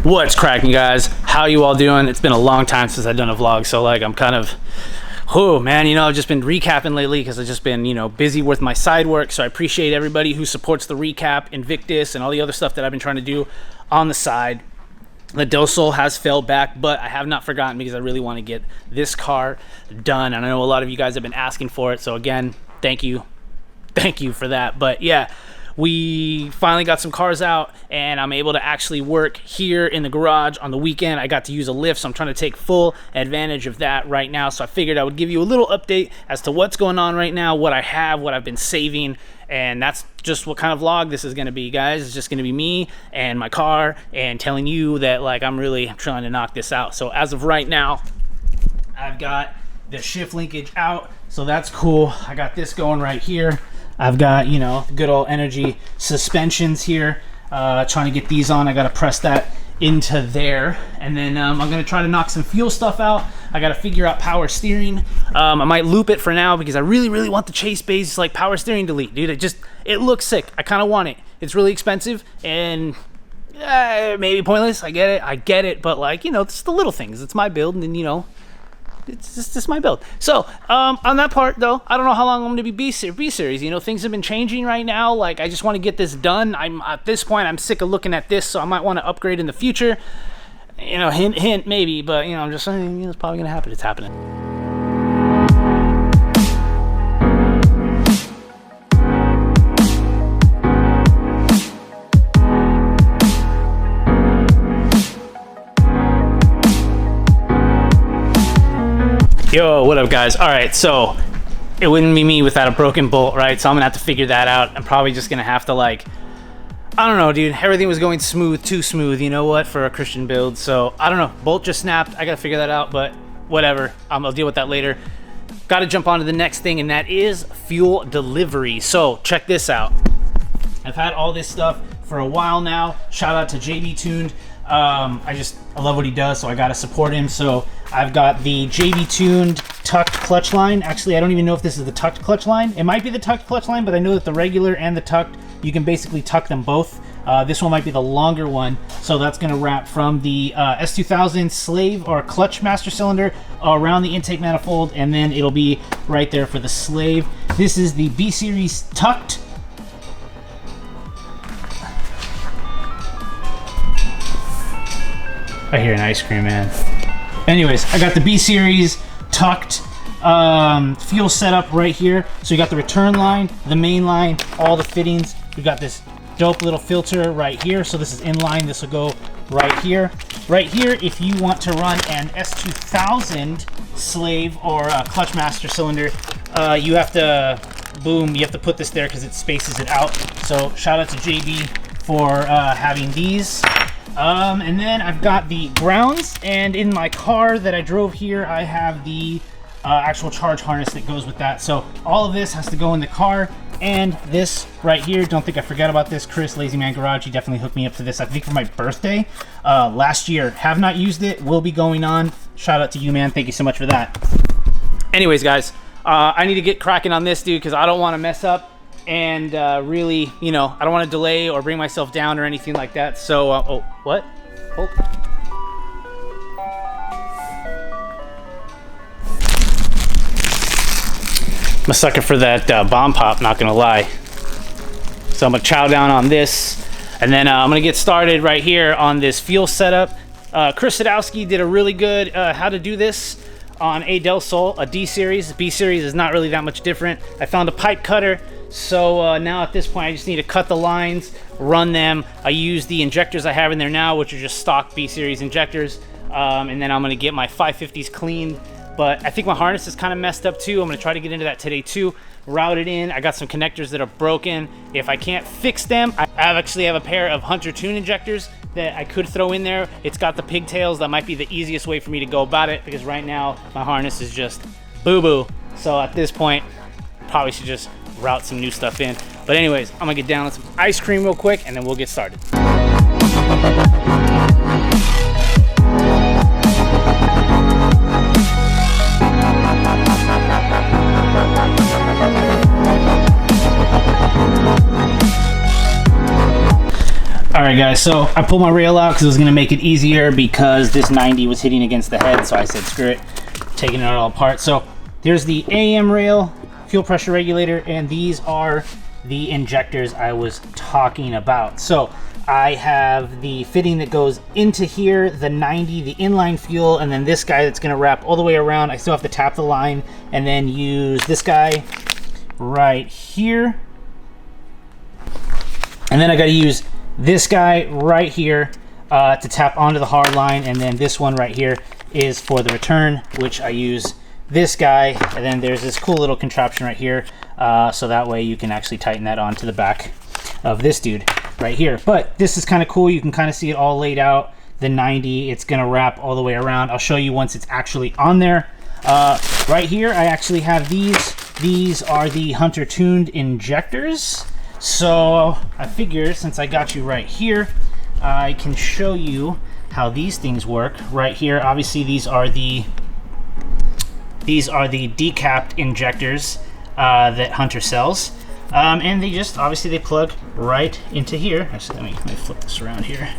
What's cracking, guys? How you all doing? It's been a long time since I've done a vlog, so like I'm kind of, oh man, you know, I've just been recapping lately because I've just been, you know, busy with my side work. So I appreciate everybody who supports the recap, Invictus, and all the other stuff that I've been trying to do on the side. The Del Sol has fell back, but I have not forgotten because I really want to get this car done, and I know a lot of you guys have been asking for it. So again, thank you for that. But yeah, we finally got some cars out and I'm able to actually work here in the garage on the weekend. I got to use a lift, so I'm trying to take full advantage of that right now. So I figured I would give you a little update as to what's going on right now, what I have, what I've been saving, and that's just what kind of vlog this is going to be, guys. It's just going to be me and my car and telling you that like I'm really trying to knock this out. So as of right now, I've got the shift linkage out, so that's cool. I got this going right here. I've got, you know, good old energy suspensions here. Trying to get these on. I got to press that into there. And then I'm going to try to knock some fuel stuff out. I got to figure out power steering. I might loop it for now because I really want the Chase Base like power steering delete. Dude, it looks sick. I kind of want it. It's really expensive and maybe pointless. I get it. But like, you know, it's the little things. It's my build, and then, you know, it's just my build. So on that part though, I don't know how long I'm going to be B series. You know, things have been changing right now. Like, I just want to get this done. I'm at this point, I'm sick of looking at this, so I might want to upgrade in the future. You know, hint maybe, but you know, I'm just saying, you know, it's probably going to happen. It's happening. Yo, what up, guys? All right, so it wouldn't be me without a broken bolt, right? So I'm gonna have to figure that out. I'm probably just gonna have to, like, I don't know, dude. Everything was going smooth, too smooth, you know what, for a Christian build. So I don't know, bolt just snapped. I gotta figure that out, but whatever. I'll deal with that later. Gotta jump on to the next thing, and that is fuel delivery. So check this out. I've had all this stuff for a while now. Shout out to JB Tuned. I love what he does, so I gotta support him. So I've got the JB Tuned tucked clutch line. Actually, I don't even know if this is the tucked clutch line. It might be the tucked clutch line, but I know that the regular and the tucked, you can basically tuck them both. This one might be the longer one, so that's gonna wrap from the S2000 slave or clutch master cylinder around the intake manifold, and then it'll be right there for the slave. This is the B series tucked. I hear an ice cream man. Anyways, I got the B series tucked fuel setup right here. So you got the return line, the main line, all the fittings. We got this dope little filter right here. So this is in line. This will go right here. Right here, if you want to run an S2000 slave or a clutch master cylinder, you have to, boom, you have to put this there because it spaces it out. So shout out to JB for having these. And then I've got the grounds, and in my car that I drove here, I have the actual charge harness that goes with that. So all of this has to go in the car, and this right here, don't think I forgot about this. Chris, Lazy Man Garage, he definitely hooked me up to this, I think for my birthday last year. Have not used it, will be going on. Shout out to you, man. Thank you so much for that. Anyways, guys, I need to get cracking on this, dude, because I don't want to mess up. And really, you know, I don't want to delay or bring myself down or anything like that. So, oh, what? Oh. I'm a sucker for that bomb pop, not gonna lie. So I'm gonna chow down on this, and then I'm gonna get started right here on this fuel setup. Chris Sadowski did a really good how to do this on a Del Sol, a D series. B series is not really that much different. I found a pipe cutter. So now at this point, I just need to cut the lines, run them. I use the injectors I have in there now, which are just stock B series injectors. And then I'm gonna get my 550s cleaned. But I think my harness is kind of messed up too. I'm gonna try to get into that today too. Route it in. I got some connectors that are broken. If I can't fix them, I actually have a pair of Hunter Tune injectors that I could throw in there. It's got the pigtails. That might be the easiest way for me to go about it, because right now my harness is just boo-boo. So at this point, probably should just route some new stuff in. But anyways, I'm gonna get down on some ice cream real quick, and then we'll get started. right, guys, so I pulled my rail out because it was going to make it easier because this 90 was hitting against the head, so I said screw it, taking it all apart. So there's the AM rail, fuel pressure regulator, and these are the injectors I was talking about. So I have the fitting that goes into here, the 90, the inline fuel, and then this guy that's going to wrap all the way around. I still have to tap the line and then use this guy right here. And then I got to use this guy right here to tap onto the hard line, and then this one right here is for the return, which I use this guy, and then there's this cool little contraption right here, so that way you can actually tighten that onto the back of this dude right here. But this is kind of cool. You can kind of see it all laid out. The 90, it's going to wrap all the way around. I'll show you once it's actually on there. Right here, I actually have these. These are the Hunter tuned injectors. So I figured since I got you right here, I can show you how these things work right here. Obviously these are the decapped injectors that Hunter sells, and they just obviously they plug right into here. Actually, let me flip this around here.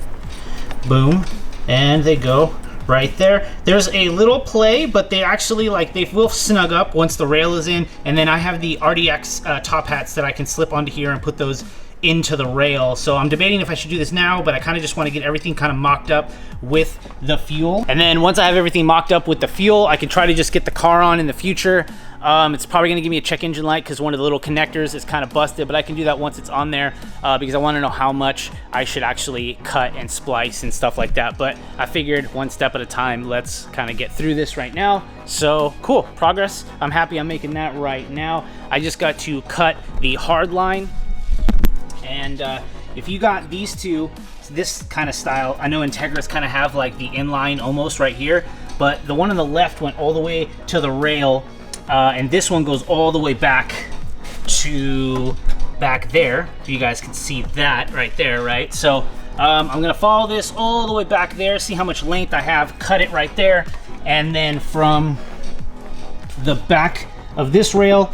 Boom, and they go right there. There's a little play, but they actually they will snug up once the rail is in. And then I have the RDX top hats that I can slip onto here and put those into the rail. So I'm debating if I should do this now, but I kind of just want to get everything kind of mocked up with the fuel. And then once I have everything mocked up with the fuel, I can try to just get the car on in the future. It's probably gonna give me a check engine light because one of the little connectors is kind of busted, but I can do that once it's on there because I want to know how much I should actually cut and splice and stuff like that. But I figured one step at a time, let's kind of get through this right now. So cool, progress. I'm happy I'm making that right now. I just got to cut the hard line, and if you got these two, this kind of style, I know Integras kind of have like the inline almost right here, but the one on the left went all the way to the rail. And this one goes all the way back to back there. You guys can see that right there, right? So I'm gonna follow this all the way back there, see how much length I have, cut it right there, and then from the back of this rail,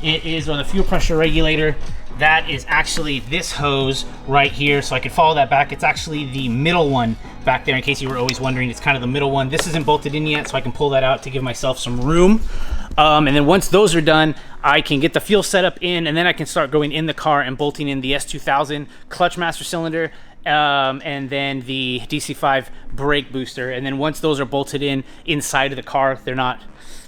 it is on the fuel pressure regulator. That is actually this hose right here, so I can follow that back. It's actually the middle one back there, in case you were always wondering. It's kind of the middle one. This isn't bolted in yet, so I can pull that out to give myself some room. And then once those are done, I can get the fuel setup in, and then I can start going in the car and bolting in the S2000 clutch master cylinder, and then the DC5 brake booster. And then once those are bolted in inside of the car, they're not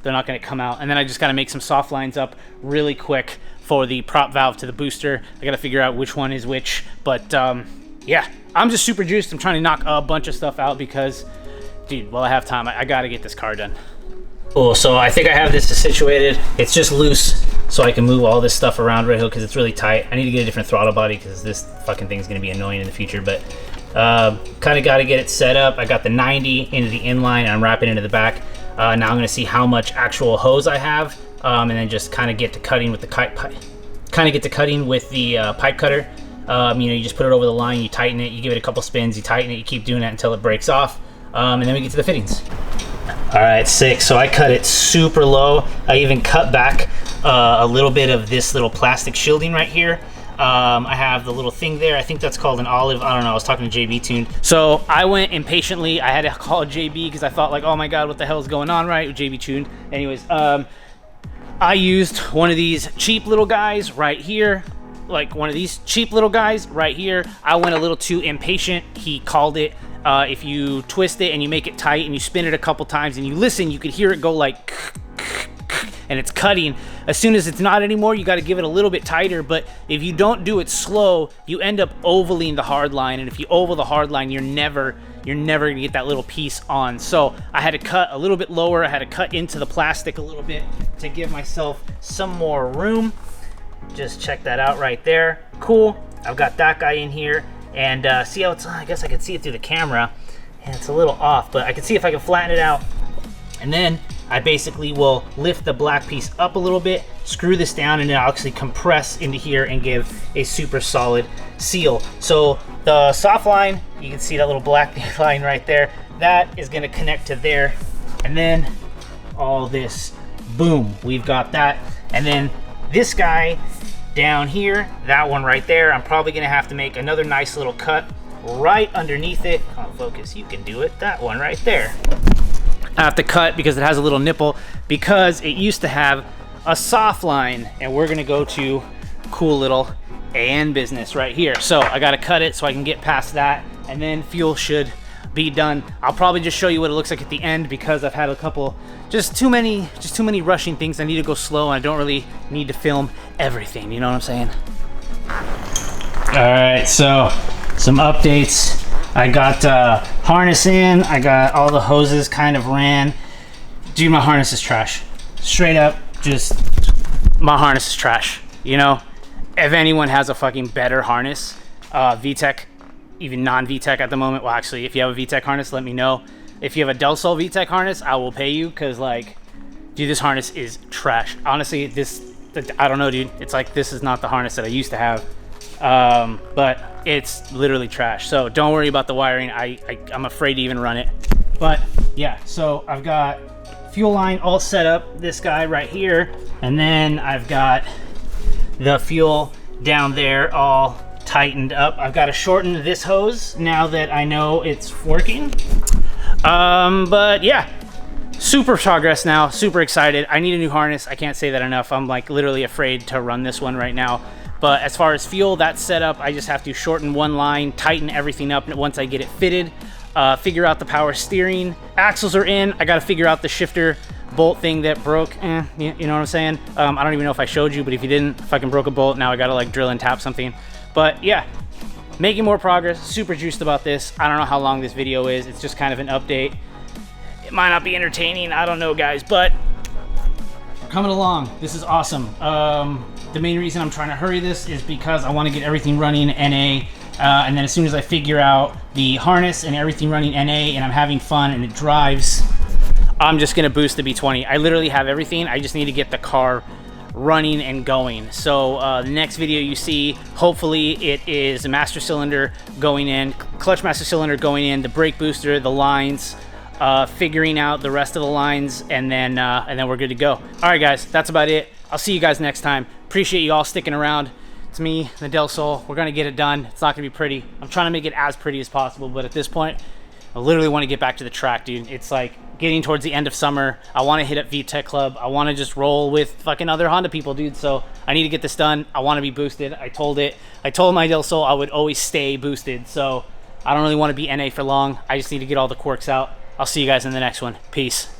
going to come out. And then I just got to make some soft lines up really quick for the prop valve to the booster. I got to figure out which one is which. But yeah, I'm just super juiced. I'm trying to knock a bunch of stuff out because, dude, while I have time, I got to get this car done. Cool, so I think I have this situated. It's just loose, so I can move all this stuff around right here because it's really tight. I need to get a different throttle body because this fucking thing's gonna be annoying in the future, but kind of got to get it set up. I got the 90 into the inline, and I'm wrapping into the back. Now I'm gonna see how much actual hose I have, and then just kind of get to cutting with the pipe cutter. You just put it over the line, you tighten it, you give it a couple spins, you tighten it, you keep doing that until it breaks off, and then we get to the fittings. All right, sick. So I cut it super low. I even cut back a little bit of this little plastic shielding right here. I have the little thing there. I think that's called an olive. I don't know. I was talking to JB Tuned. So I went impatiently. I had to call JB because I thought like, oh my God, what the hell is going on, right? With JB Tuned. Anyways, I used one of these cheap little guys right here. I went a little too impatient. He called it. If you twist it and you make it tight and you spin it a couple times and you listen, you could hear it go like, and it's cutting. As soon as it's not anymore, you got to give it a little bit tighter. But if you don't do it slow, you end up ovaling the hard line. And if you oval the hard line, you're never gonna get that little piece on. So I had to cut a little bit lower. I had to cut into the plastic a little bit to give myself some more room. Just check that out right there. Cool. I've got that guy in here. And see how it's, I guess I can see it through the camera, and it's a little off, but I can see if I can flatten it out. And then I basically will lift the black piece up a little bit, screw this down, and then I'll actually compress into here and give a super solid seal. So the soft line, you can see that little black line right there, that is gonna connect to there. And then all this, boom, we've got that. And then this guy down here, that one right there, I'm probably gonna have to make another nice little cut right underneath it. Come on, focus, you can do it. That one right there. I have to cut because it has a little nipple, because it used to have a soft line, and we're gonna go to cool little AN business right here. So I gotta cut it so I can get past that, and then fuel should be done. I'll probably just show you what it looks like at the end, because I've had a couple, just too many rushing things. I need to go slow, and I don't really need to film everything, you know what I'm saying? All right, so some updates. I got harness in, I got all the hoses kind of ran. Dude, my harness is trash. Straight up, just, my harness is trash, you know? If anyone has a fucking better harness, VTEC, even non-VTEC at the moment, well actually, if you have a VTEC harness, let me know. If you have a Del Sol VTEC harness, I will pay you, because like, dude, this harness is trash. Honestly, I don't know, dude. It's like, this is not the harness that I used to have. But it's literally trash. So don't worry about the wiring. I'm afraid to even run it. But yeah, so I've got fuel line all set up, this guy right here. And then I've got the fuel down there all tightened up. I've got to shorten this hose now that I know it's working. But yeah, super progress now, super excited. I need a new harness. I can't say that enough. I'm like literally afraid to run this one right now. But as far as fuel, that's set up. I just have to shorten one line, tighten everything up once I get it fitted, figure out the power steering. Axles are in. I got to figure out the shifter bolt thing that broke. You know what I'm saying? I don't even know if I showed you, but if you didn't, if I can broke a bolt, now I got to like drill and tap something. But yeah, making more progress. Super juiced about this. I don't know how long this video is. It's just kind of an update. It might not be entertaining. I don't know, guys, but we're coming along. This is awesome. The main reason I'm trying to hurry this is because I want to get everything running NA, and then as soon as I figure out the harness and everything running NA and I'm having fun and it drives, I'm just going to boost the B20. I literally have everything. I just need to get the car running and going. So the next video you see, hopefully it is a master cylinder going in, clutch master cylinder going in, the brake booster, the lines, figuring out the rest of the lines, and then we're good to go. All right, guys, that's about it. I'll see you guys next time. Appreciate you all sticking around. It's me, the Del Sol. We're gonna get it done. It's not gonna be pretty. I'm trying to make it as pretty as possible, but at this point, I literally want to get back to the track, dude. It's like getting towards the end of summer. I want to hit up VTEC Club. I want to just roll with fucking other Honda people, dude. So I need to get this done. I want to be boosted. I told my Del Sol I would always stay boosted. So I don't really want to be NA for long. I just need to get all the quirks out. I'll see you guys in the next one. Peace.